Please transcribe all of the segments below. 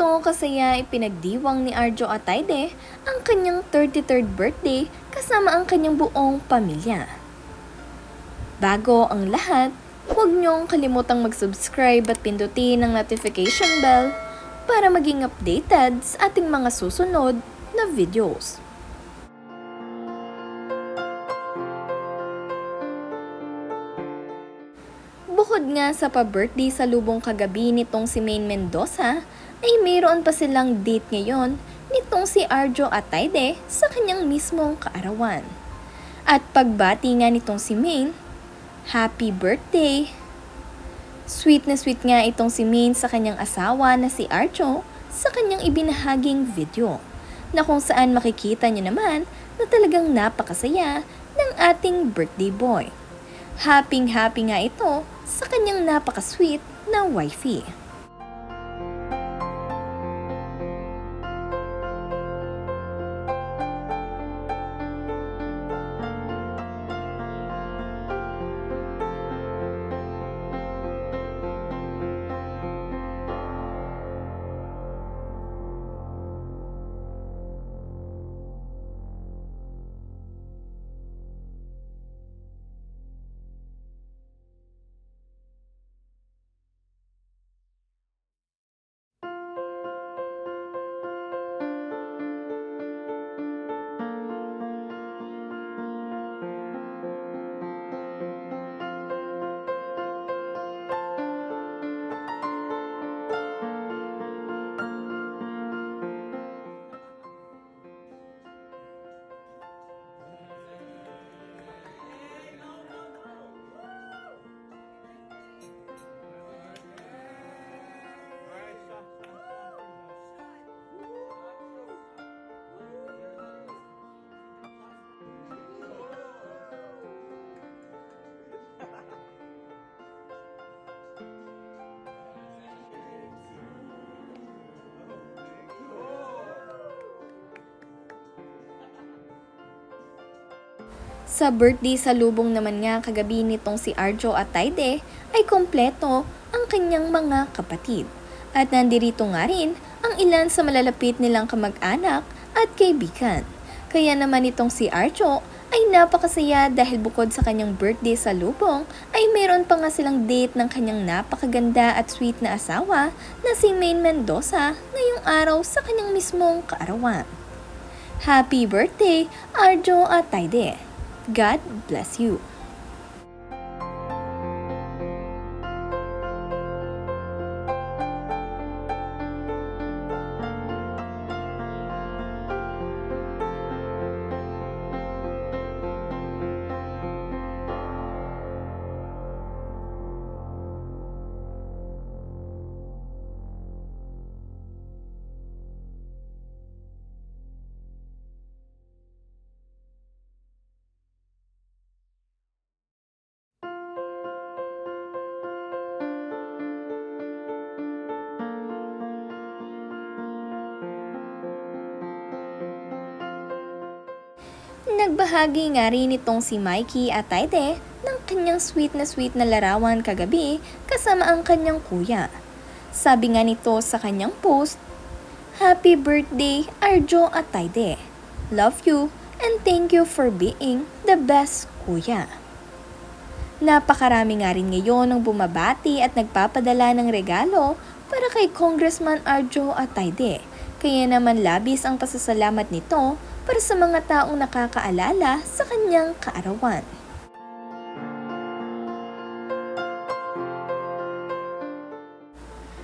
Ganito kasaya ipinagdiwang ni Arjo Atayde ang kanyang 33rd birthday kasama ang kanyang buong pamilya. Bago ang lahat, huwag niyong kalimutang mag-subscribe at pindutin ang notification bell para maging updated sa ating mga susunod na videos. Bukod nga sa pa-birthday sa lubong kagabi nitong si Maine Mendoza, ay mayroon pa silang date ngayon nitong si Arjo Atayde sa kanyang mismong kaarawan. At pagbati nga nitong si Maine, happy birthday! Sweet nga itong si Maine sa kanyang asawa na si Arjo sa kanyang ibinahaging video, na kung saan makikita niyo naman na talagang napakasaya ng ating birthday boy. Happy nga ito sa kanyang napaka-sweet na wifey. Sa birthday sa lubong naman nga kagabi nitong si Arjo Atayde ay kompleto ang kanyang mga kapatid. At nandirito nga rin ang ilan sa malalapit nilang kamag-anak at kaibigan. Kaya naman itong si Arjo ay napakasaya dahil bukod sa kanyang birthday sa lubong ay mayroon pa nga silang date ng kanyang napakaganda at sweet na asawa na si Maine Mendoza ngayong araw sa kanyang mismong kaarawan. Happy birthday, Arjo Atayde! God bless you. Nagbahagi nga rin itong si Mikey Atayde ng kanyang sweet na larawan kagabi kasama ang kanyang kuya. Sabi nga nito sa kanyang post, "Happy birthday, Arjo Atayde. Love you and thank you for being the best kuya." Napakarami nga rin ngayon ang bumabati at nagpapadala ng regalo para kay Congressman Arjo Atayde. Kaya naman labis ang pasasalamat nito para sa mga taong nakakaalala sa kanyang kaarawan.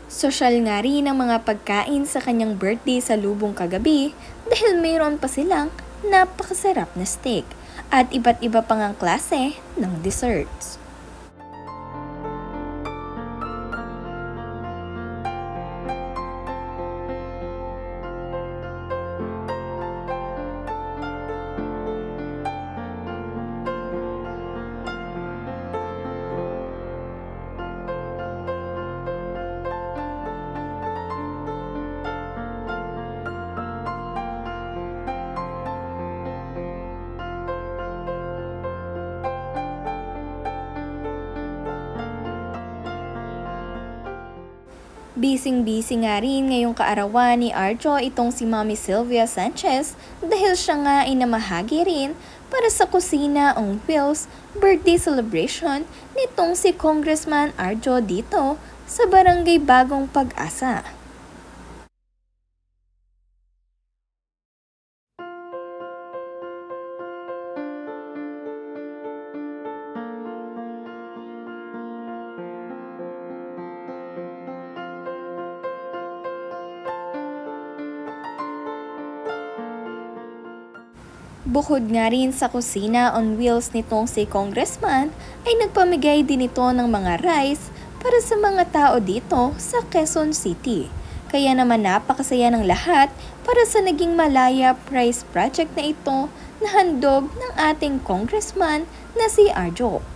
Sosyal nga rin ang mga pagkain sa kanyang birthday sa lubong kagabi dahil mayroon pa silang napakasarap na steak at iba't iba pang ang klase ng desserts. Bising-busy nga rin ngayong kaarawan ni Arjo itong si Mami Sylvia Sanchez dahil siya nga ay namahagi rin para sa kusina on wheels birthday celebration nitong si Congressman Arjo dito sa Barangay Bagong Pag-asa. Bukod nga rin sa kusina on wheels nitong si Congressman, ay nagpamigay din ito ng mga rice para sa mga tao dito sa Quezon City. Kaya naman napakasaya ng lahat para sa naging Malaya Prize Project na ito na handog ng ating congressman na si Arjo.